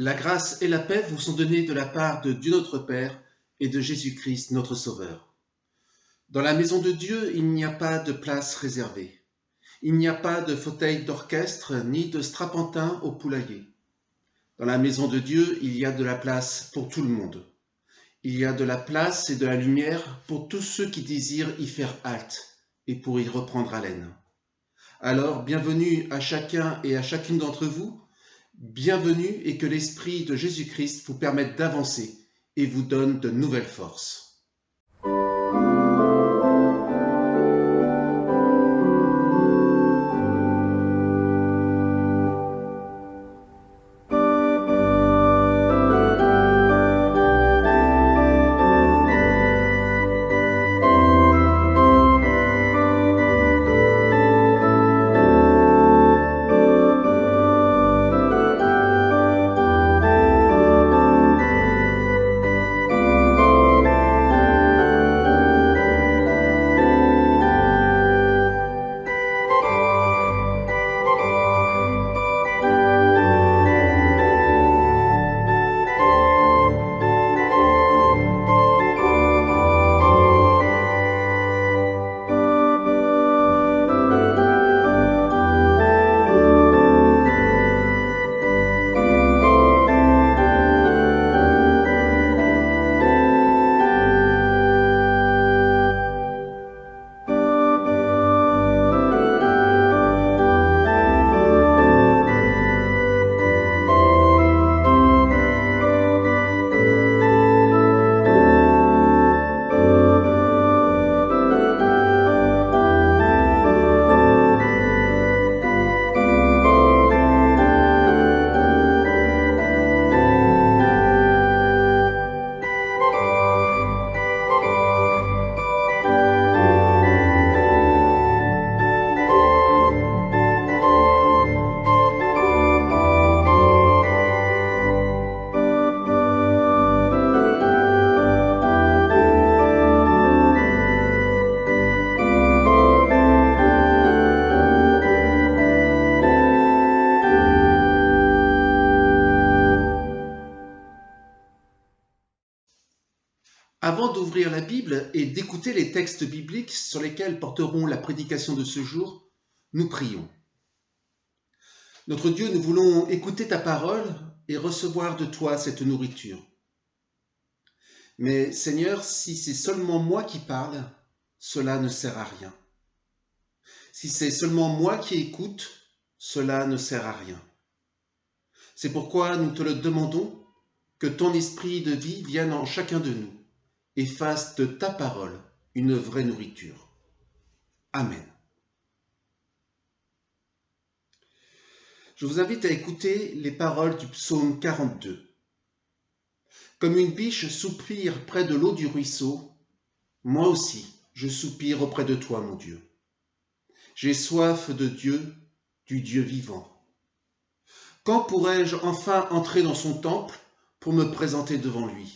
La grâce et la paix vous sont données de la part de Dieu notre Père et de Jésus-Christ notre Sauveur. Dans la maison de Dieu, il n'y a pas de place réservée. Il n'y a pas de fauteuil d'orchestre ni de strapontin au poulailler. Dans la maison de Dieu, il y a de la place pour tout le monde. Il y a de la place et de la lumière pour tous ceux qui désirent y faire halte et pour y reprendre haleine. Alors, bienvenue à chacun et à chacune d'entre vous. Bienvenue et que l'Esprit de Jésus-Christ vous permette d'avancer et vous donne de nouvelles forces. Avant d'ouvrir la Bible et d'écouter les textes bibliques sur lesquels porteront la prédication de ce jour, nous prions. Notre Dieu, nous voulons écouter ta parole et recevoir de toi cette nourriture. Mais Seigneur, si c'est seulement moi qui parle, cela ne sert à rien. Si c'est seulement moi qui écoute, cela ne sert à rien. C'est pourquoi nous te le demandons, que ton esprit de vie vienne en chacun de nous et fasse de ta parole une vraie nourriture. Amen. Je vous invite à écouter les paroles du psaume 42. Comme une biche soupire près de l'eau du ruisseau, moi aussi je soupire auprès de toi, mon Dieu. J'ai soif de Dieu, du Dieu vivant. Quand pourrai-je enfin entrer dans son temple pour me présenter devant lui ?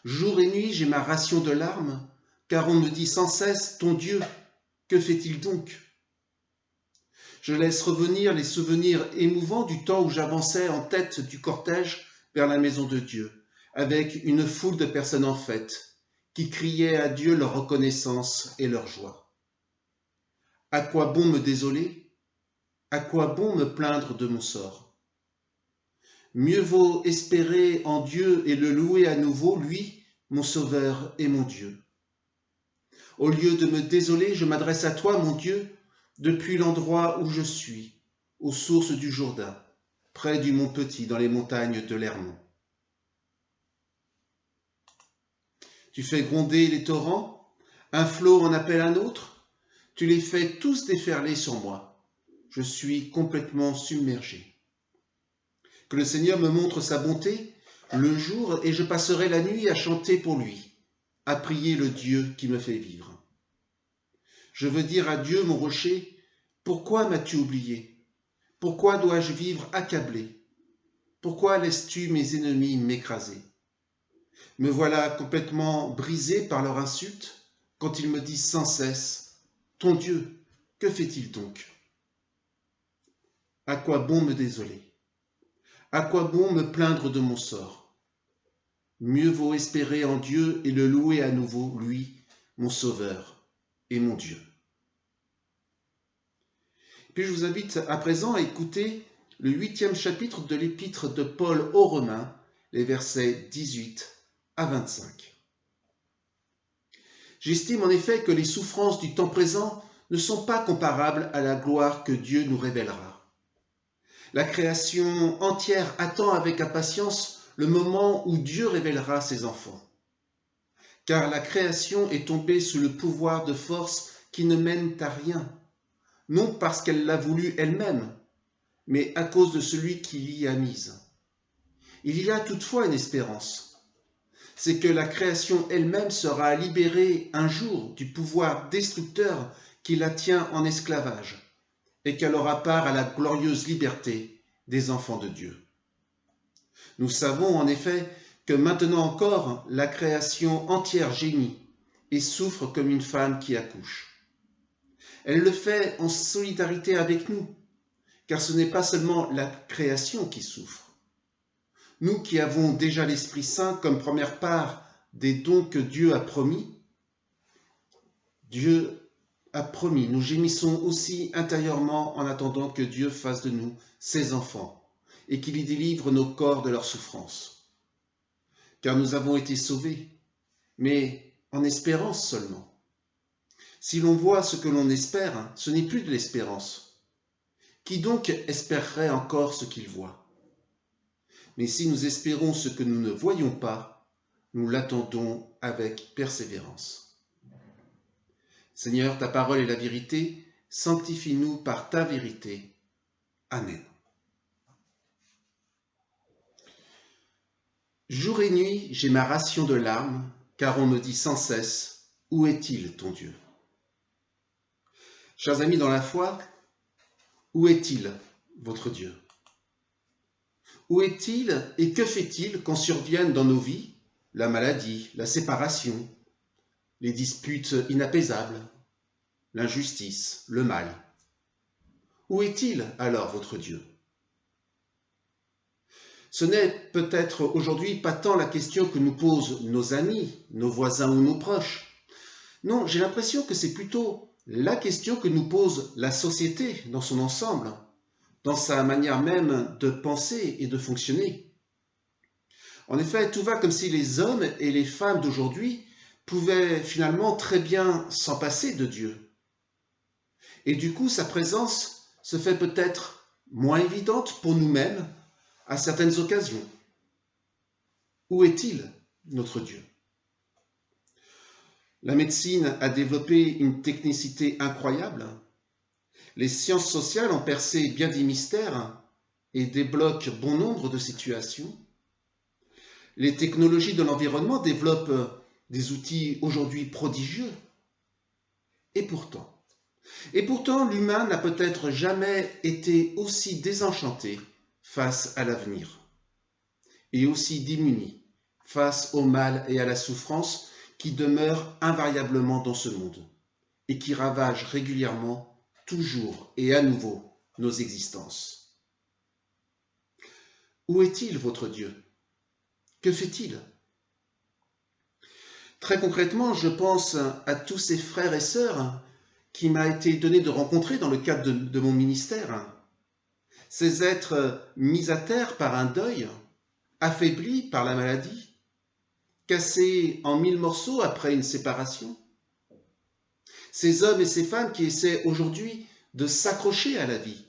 Jour et nuit, j'ai ma ration de larmes, car on me dit sans cesse, ton Dieu, que fait-il donc ? Je laisse revenir les souvenirs émouvants du temps où j'avançais en tête du cortège vers la maison de Dieu, avec une foule de personnes en fête, qui criaient à Dieu leur reconnaissance et leur joie. À quoi bon me désoler ? À quoi bon me plaindre de mon sort ? Mieux vaut espérer en Dieu et le louer à nouveau, lui, mon Sauveur et mon Dieu. Au lieu de me désoler, je m'adresse à toi, mon Dieu, depuis l'endroit où je suis, aux sources du Jourdain, près du mont Petit, dans les montagnes de l'Hermon. Tu fais gronder les torrents, un flot en appelle un autre, tu les fais tous déferler sur moi. Je suis complètement submergé. Que le Seigneur me montre sa bonté le jour et je passerai la nuit à chanter pour lui, à prier le Dieu qui me fait vivre. Je veux dire à Dieu, mon rocher, pourquoi m'as-tu oublié ? Pourquoi dois-je vivre accablé ? Pourquoi laisses-tu mes ennemis m'écraser ? Me voilà complètement brisé par leur insulte quand ils me disent sans cesse « Ton Dieu, que fait-il donc ?» À quoi bon me désoler ? À quoi bon me plaindre de mon sort? Mieux vaut espérer en Dieu et le louer à nouveau, lui, mon Sauveur et mon Dieu. Puis je vous invite à présent à écouter le 8e chapitre de l'épître de Paul aux Romains, les versets 18 à 25. J'estime en effet que les souffrances du temps présent ne sont pas comparables à la gloire que Dieu nous révélera. La création entière attend avec impatience le moment où Dieu révélera ses enfants. Car la création est tombée sous le pouvoir de forces qui ne mènent à rien, non parce qu'elle l'a voulu elle-même, mais à cause de celui qui l'y a mise. Il y a toutefois une espérance, c'est que la création elle-même sera libérée un jour du pouvoir destructeur qui la tient en esclavage, et qu'elle aura part à la glorieuse liberté des enfants de Dieu. Nous savons en effet que maintenant encore la création entière gémit et souffre comme une femme qui accouche. Elle le fait en solidarité avec nous, car ce n'est pas seulement la création qui souffre. Nous qui avons déjà l'Esprit Saint comme première part des dons que Dieu a promis, nous gémissons aussi intérieurement en attendant que Dieu fasse de nous ses enfants et qu'il y délivre nos corps de leur souffrance. Car nous avons été sauvés, mais en espérance seulement. Si l'on voit ce que l'on espère, ce n'est plus de l'espérance. Qui donc espérerait encore ce qu'il voit? Mais si nous espérons ce que nous ne voyons pas, nous l'attendons avec persévérance. Seigneur, ta parole est la vérité, sanctifie-nous par ta vérité. Amen. Jour et nuit, j'ai ma ration de larmes, car on me dit sans cesse, où est-il ton Dieu? Chers amis dans la foi, où est-il votre Dieu? Où est-il et que fait-il quand surviennent dans nos vies la maladie, la séparation, les disputes inapaisables, l'injustice, le mal? Où est-il alors votre Dieu? Ce n'est peut-être aujourd'hui pas tant la question que nous posent nos amis, nos voisins ou nos proches. Non, j'ai l'impression que c'est plutôt la question que nous pose la société dans son ensemble, dans sa manière même de penser et de fonctionner. En effet, tout va comme si les hommes et les femmes d'aujourd'hui pouvaient finalement très bien s'en passer de Dieu. Et du coup, sa présence se fait peut-être moins évidente pour nous-mêmes à certaines occasions. Où est-il, notre Dieu? La médecine a développé une technicité incroyable. Les sciences sociales ont percé bien des mystères et débloquent bon nombre de situations. Les technologies de l'environnement développent des outils aujourd'hui prodigieux. Et pourtant, l'humain n'a peut-être jamais été aussi désenchanté face à l'avenir et aussi démuni face au mal et à la souffrance qui demeurent invariablement dans ce monde et qui ravagent régulièrement, toujours et à nouveau, nos existences. Où est-il votre Dieu? Que fait-il? Très concrètement, je pense à tous ces frères et sœurs qui m'a été donné de rencontrer dans le cadre de mon ministère. Ces êtres mis à terre par un deuil, affaiblis par la maladie, cassés en 1000 morceaux après une séparation. Ces hommes et ces femmes qui essaient aujourd'hui de s'accrocher à la vie,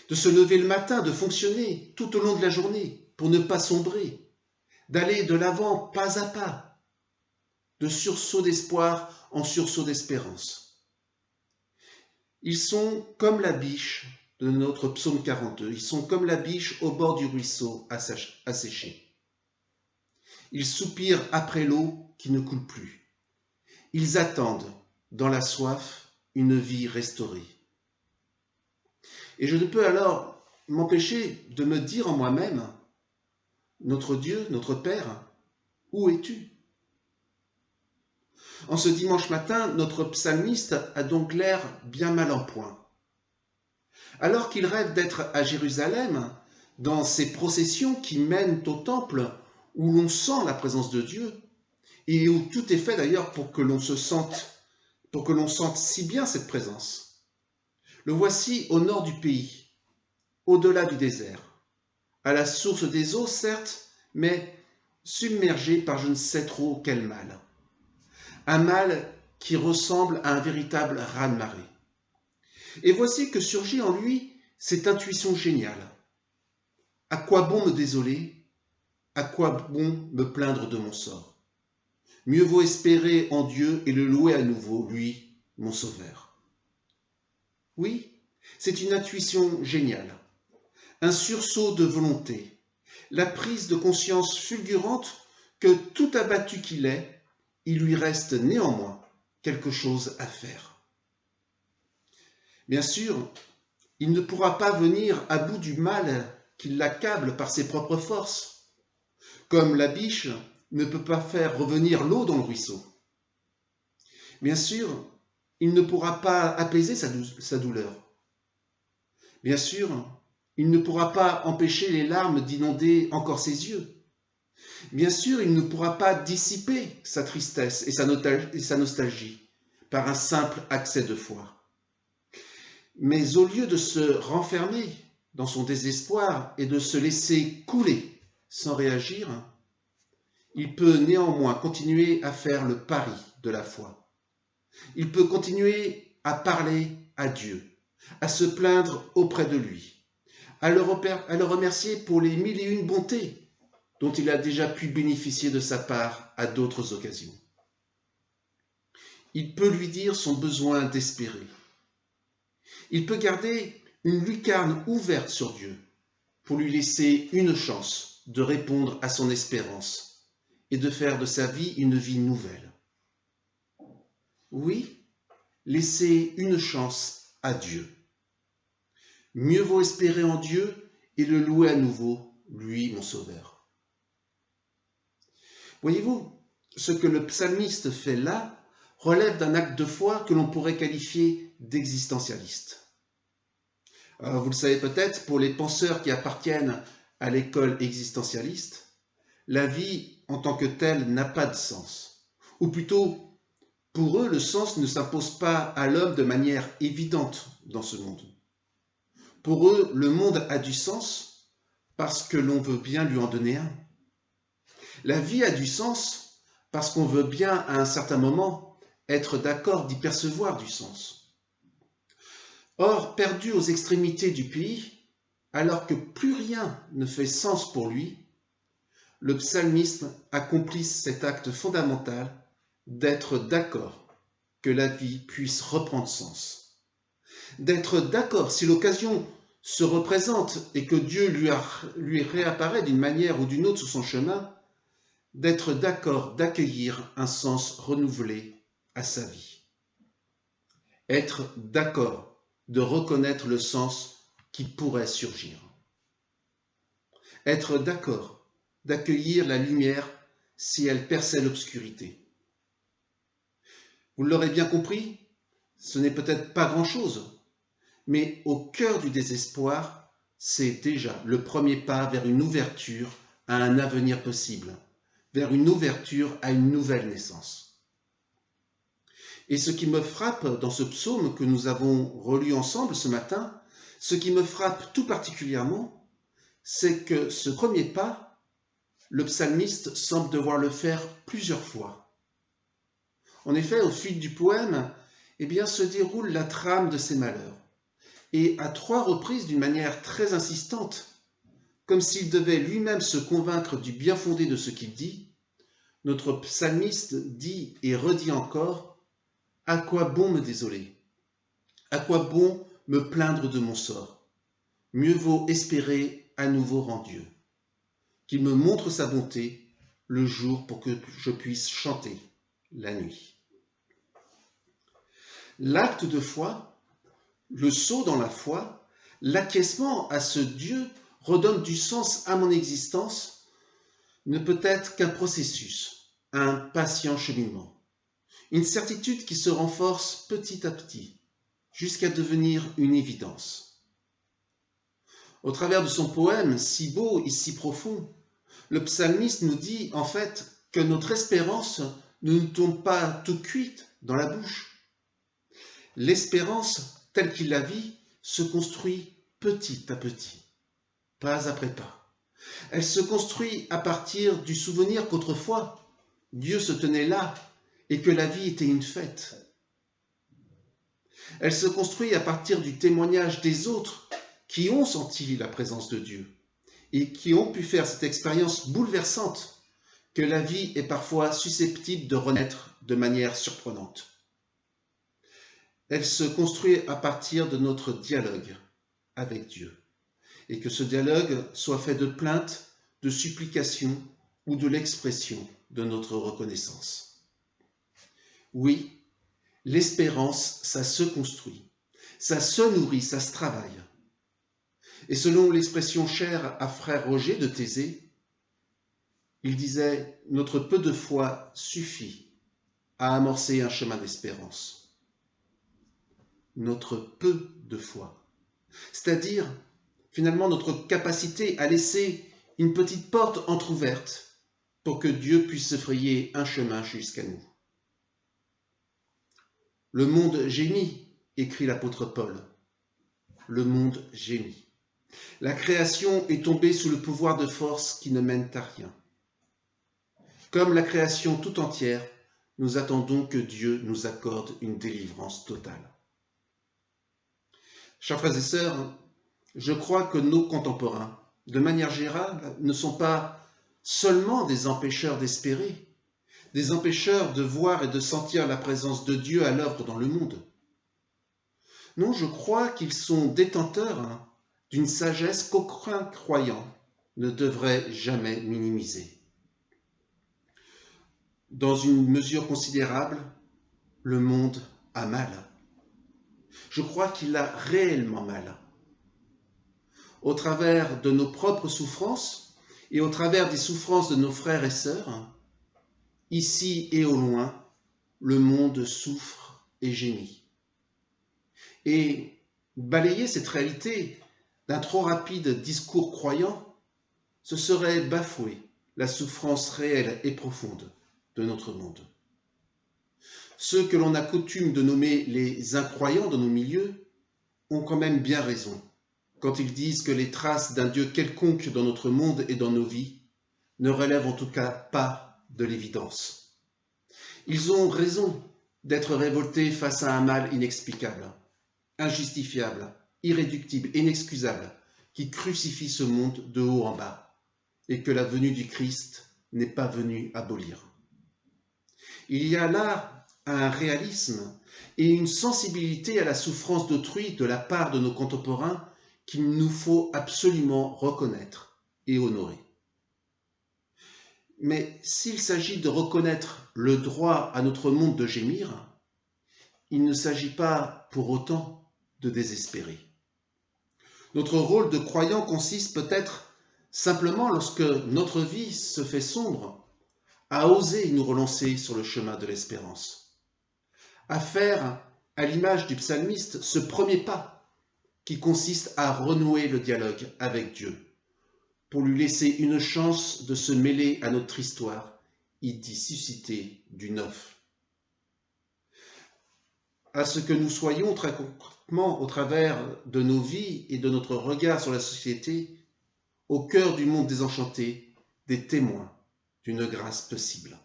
de se lever le matin, de fonctionner tout au long de la journée pour ne pas sombrer, d'aller de l'avant pas à pas, de sursaut d'espoir en sursaut d'espérance. Ils sont comme la biche de notre psaume 42, ils sont comme la biche au bord du ruisseau asséché. Ils soupirent après l'eau qui ne coule plus. Ils attendent, dans la soif, une vie restaurée. Et je ne peux alors m'empêcher de me dire en moi-même, notre Dieu, notre Père, où es-tu? En ce dimanche matin, notre psalmiste a donc l'air bien mal en point. Alors qu'il rêve d'être à Jérusalem, dans ces processions qui mènent au temple où l'on sent la présence de Dieu et où tout est fait d'ailleurs pour que l'on sente si bien cette présence. Le voici au nord du pays, au-delà du désert, à la source des eaux certes, mais submergé par je ne sais trop quel mal. Un mal qui ressemble à un véritable raz-de-marée. Et voici que surgit en lui cette intuition géniale. À quoi bon me désoler? À quoi bon me plaindre de mon sort? Mieux vaut espérer en Dieu et le louer à nouveau, lui, mon sauveur. Oui, c'est une intuition géniale, un sursaut de volonté, la prise de conscience fulgurante que tout abattu qu'il est, il lui reste néanmoins quelque chose à faire. Bien sûr, il ne pourra pas venir à bout du mal qui l'accable par ses propres forces, comme la biche ne peut pas faire revenir l'eau dans le ruisseau. Bien sûr, il ne pourra pas apaiser sa douleur. Bien sûr, il ne pourra pas empêcher les larmes d'inonder encore ses yeux. Bien sûr, il ne pourra pas dissiper sa tristesse et sa nostalgie par un simple accès de foi. Mais au lieu de se renfermer dans son désespoir et de se laisser couler sans réagir, il peut néanmoins continuer à faire le pari de la foi. Il peut continuer à parler à Dieu, à se plaindre auprès de lui, à le remercier pour les mille et une bontés dont il a déjà pu bénéficier de sa part à d'autres occasions. Il peut lui dire son besoin d'espérer. Il peut garder une lucarne ouverte sur Dieu pour lui laisser une chance de répondre à son espérance et de faire de sa vie une vie nouvelle. Oui, laisser une chance à Dieu. Mieux vaut espérer en Dieu et le louer à nouveau, lui, mon sauveur. Voyez-vous, ce que le psalmiste fait là relève d'un acte de foi que l'on pourrait qualifier d'existentialiste. Vous le savez peut-être, pour les penseurs qui appartiennent à l'école existentialiste, la vie en tant que telle n'a pas de sens. Ou plutôt, pour eux, le sens ne s'impose pas à l'homme de manière évidente dans ce monde. Pour eux, le monde a du sens parce que l'on veut bien lui en donner un. La vie a du sens parce qu'on veut bien, à un certain moment, être d'accord d'y percevoir du sens. Or, perdu aux extrémités du pays, alors que plus rien ne fait sens pour lui, le psalmiste accomplit cet acte fondamental d'être d'accord que la vie puisse reprendre sens. D'être d'accord si l'occasion se représente et que Dieu lui réapparaît d'une manière ou d'une autre sur son chemin, d'être d'accord d'accueillir un sens renouvelé à sa vie. Être d'accord de reconnaître le sens qui pourrait surgir. Être d'accord d'accueillir la lumière si elle perçait l'obscurité. Vous l'aurez bien compris, ce n'est peut-être pas grand-chose, mais au cœur du désespoir, c'est déjà le premier pas vers une ouverture à un avenir possible, vers une ouverture à une nouvelle naissance. Et ce qui me frappe dans ce psaume que nous avons relu ensemble ce matin, ce qui me frappe tout particulièrement, c'est que ce premier pas, le psalmiste semble devoir le faire plusieurs fois. En effet, au fil du poème, se déroule la trame de ses malheurs. Et à 3 reprises, d'une manière très insistante, comme s'il devait lui-même se convaincre du bien fondé de ce qu'il dit, notre psalmiste dit et redit encore: à quoi bon me désoler? À quoi bon me plaindre de mon sort? Mieux vaut espérer à nouveau en Dieu, qu'il me montre sa bonté le jour pour que je puisse chanter la nuit. L'acte de foi, le saut dans la foi, l'acquiescement à ce Dieu redonne du sens à mon existence, ne peut être qu'un processus, un patient cheminement. Une certitude qui se renforce petit à petit, jusqu'à devenir une évidence. Au travers de son poème si beau et si profond, le psalmiste nous dit en fait que notre espérance ne nous tombe pas tout cuite dans la bouche. L'espérance, telle qu'il la vit, se construit petit à petit, pas après pas. Elle se construit à partir du souvenir qu'autrefois, Dieu se tenait là et que la vie était une fête. Elle se construit à partir du témoignage des autres qui ont senti la présence de Dieu et qui ont pu faire cette expérience bouleversante que la vie est parfois susceptible de renaître de manière surprenante. Elle se construit à partir de notre dialogue avec Dieu et que ce dialogue soit fait de plaintes, de supplications ou de l'expression de notre reconnaissance. Oui, l'espérance, ça se construit, ça se nourrit, ça se travaille. Et selon l'expression chère à frère Roger de Thésée, il disait « Notre peu de foi suffit à amorcer un chemin d'espérance. » Notre peu de foi, c'est-à-dire finalement notre capacité à laisser une petite porte entr'ouverte pour que Dieu puisse se frayer un chemin jusqu'à nous. Le monde gémit, écrit l'apôtre Paul. Le monde gémit. La création est tombée sous le pouvoir de forces qui ne mènent à rien. Comme la création tout entière, nous attendons que Dieu nous accorde une délivrance totale. Chers frères et sœurs, je crois que nos contemporains, de manière générale, ne sont pas seulement des empêcheurs d'espérer, des empêcheurs de voir et de sentir la présence de Dieu à l'œuvre dans le monde. Non, je crois qu'ils sont détenteurs d'une sagesse qu'aucun croyant ne devrait jamais minimiser. Dans une mesure considérable, le monde a mal. Je crois qu'il a réellement mal. Au travers de nos propres souffrances et au travers des souffrances de nos frères et sœurs, ici et au loin, le monde souffre et gémit. Et balayer cette réalité d'un trop rapide discours croyant, ce serait bafouer la souffrance réelle et profonde de notre monde. Ceux que l'on a coutume de nommer les incroyants dans nos milieux ont quand même bien raison quand ils disent que les traces d'un Dieu quelconque dans notre monde et dans nos vies ne relèvent en tout cas pas de l'évidence. Ils ont raison d'être révoltés face à un mal inexplicable, injustifiable, irréductible, inexcusable, qui crucifie ce monde de haut en bas, et que la venue du Christ n'est pas venue abolir. Il y a là un réalisme et une sensibilité à la souffrance d'autrui de la part de nos contemporains qu'il nous faut absolument reconnaître et honorer. Mais s'il s'agit de reconnaître le droit à notre monde de gémir, il ne s'agit pas pour autant de désespérer. Notre rôle de croyant consiste peut-être simplement, lorsque notre vie se fait sombre, à oser nous relancer sur le chemin de l'espérance, à faire, à l'image du psalmiste, ce premier pas qui consiste à renouer le dialogue avec Dieu, pour lui laisser une chance de se mêler à notre histoire et d'y susciter du neuf. À ce que nous soyons très concrètement, au travers de nos vies et de notre regard sur la société, au cœur du monde désenchanté, des témoins d'une grâce possible.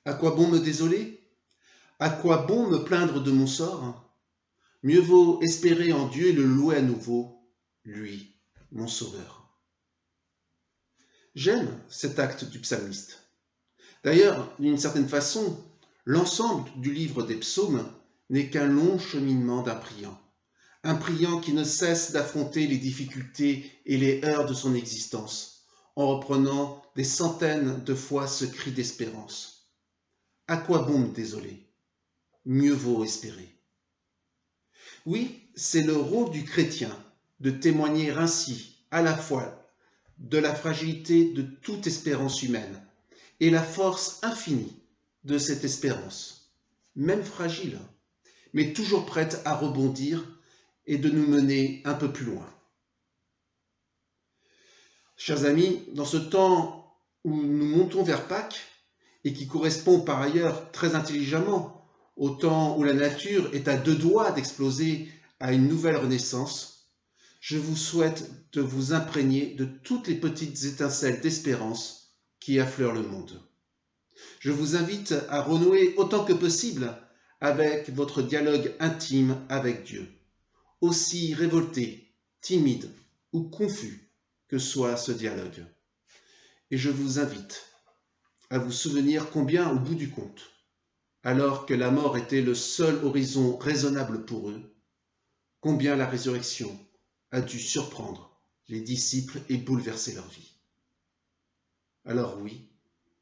À quoi bon me désoler? À quoi bon me plaindre de mon sort? Mieux vaut espérer en Dieu et le louer à nouveau, lui, mon sauveur. J'aime cet acte du psalmiste. D'ailleurs, d'une certaine façon, l'ensemble du livre des psaumes n'est qu'un long cheminement un priant qui ne cesse d'affronter les difficultés et les heurts de son existence, en reprenant des centaines de fois ce cri d'espérance. À quoi bon me désoler? Mieux vaut espérer. Oui, c'est le rôle du chrétien de témoigner ainsi à la fois de la fragilité de toute espérance humaine et la force infinie de cette espérance, même fragile, mais toujours prête à rebondir et de nous mener un peu plus loin. Chers amis, dans ce temps où nous montons vers Pâques, et qui correspond par ailleurs très intelligemment au temps où la nature est à deux doigts d'exploser à une nouvelle renaissance, je vous souhaite de vous imprégner de toutes les petites étincelles d'espérance qui affleurent le monde. Je vous invite à renouer autant que possible avec votre dialogue intime avec Dieu, aussi révolté, timide ou confus que soit ce dialogue. Et je vous invite à vous souvenir combien, au bout du compte, alors que la mort était le seul horizon raisonnable pour eux, combien la résurrection a dû surprendre les disciples et bouleverser leur vie. Alors oui,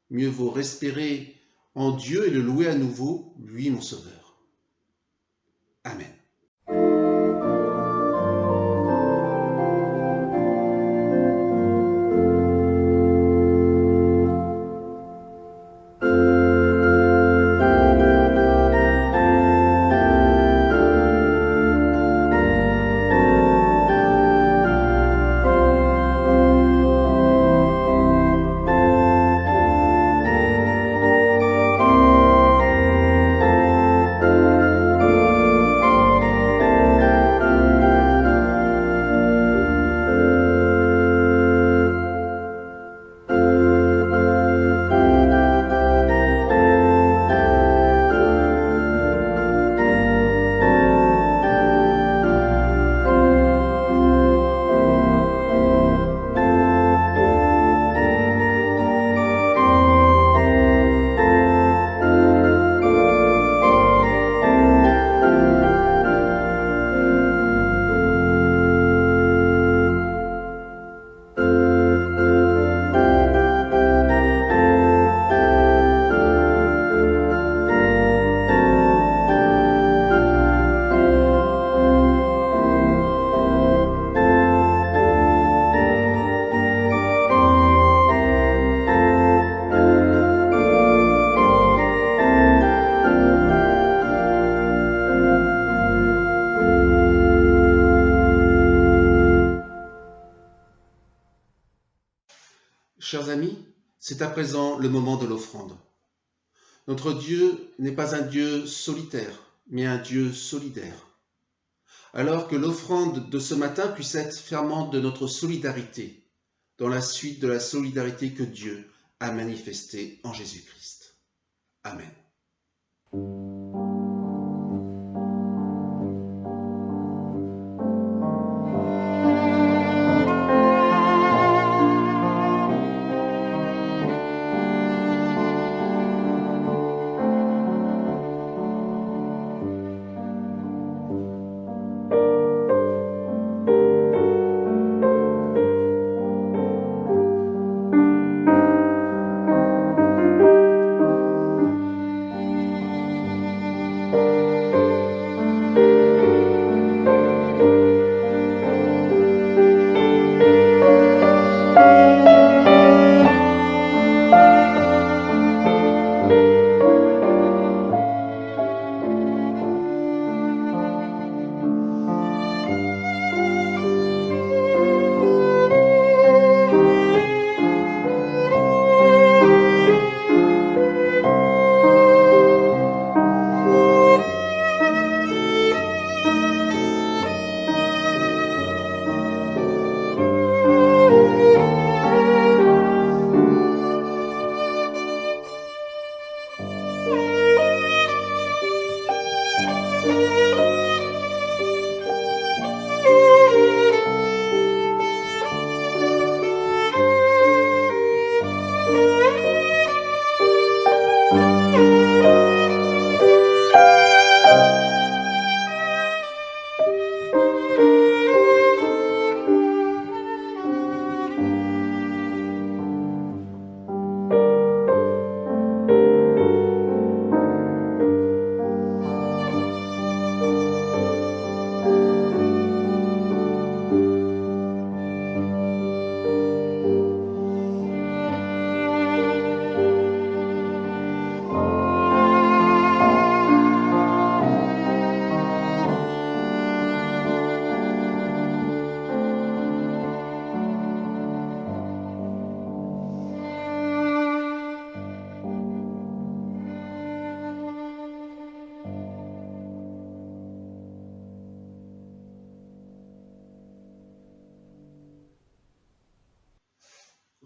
mieux vaut respirer en Dieu et le louer à nouveau, lui mon Sauveur. Amen. Chers amis, c'est à présent le moment de l'offrande. Notre Dieu n'est pas un Dieu solitaire, mais un Dieu solidaire. Alors que l'offrande de ce matin puisse être ferment de notre solidarité, dans la suite de la solidarité que Dieu a manifestée en Jésus-Christ. Amen.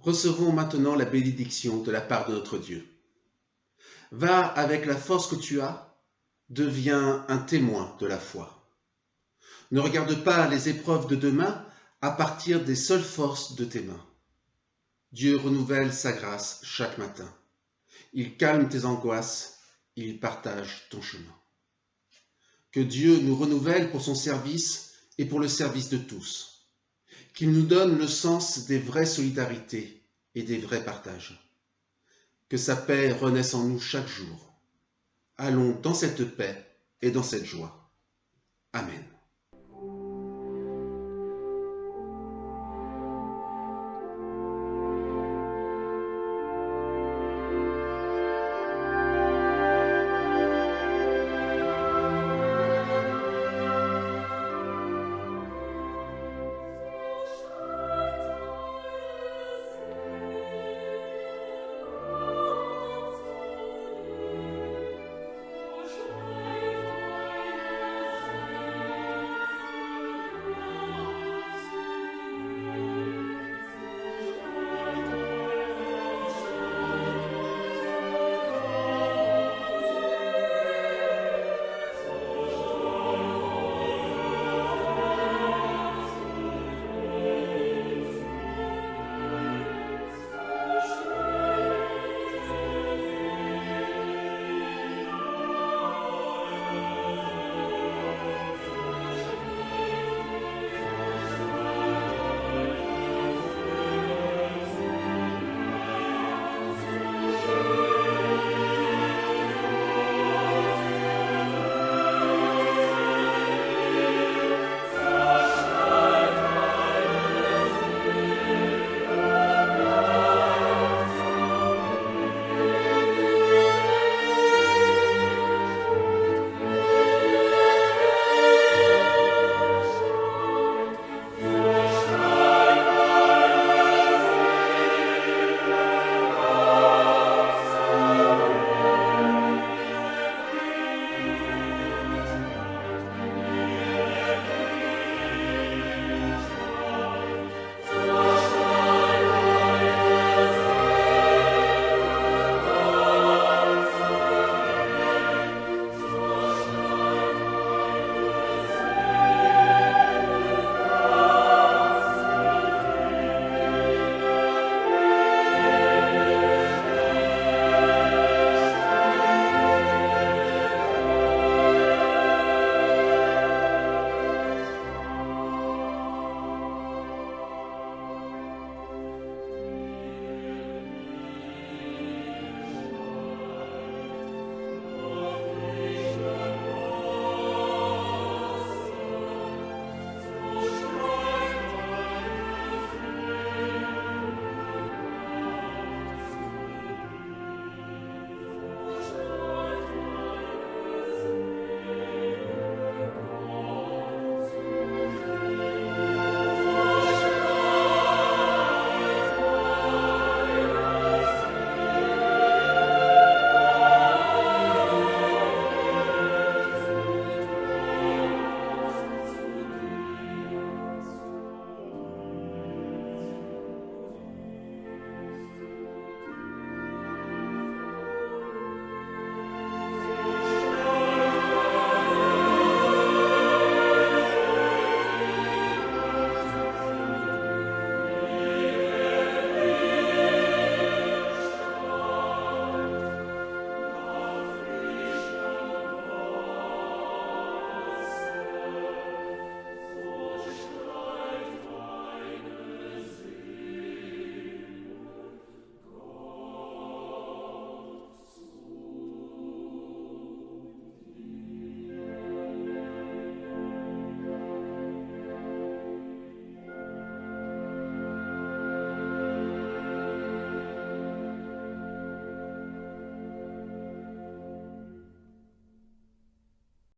Recevons maintenant la bénédiction de la part de notre Dieu. Va avec la force que tu as, deviens un témoin de la foi. Ne regarde pas les épreuves de demain à partir des seules forces de tes mains. Dieu renouvelle sa grâce chaque matin. Il calme tes angoisses, il partage ton chemin. Que Dieu nous renouvelle pour son service et pour le service de tous. Qu'il nous donne le sens des vraies solidarités et des vrais partages. Que sa paix renaisse en nous chaque jour. Allons dans cette paix et dans cette joie. Amen.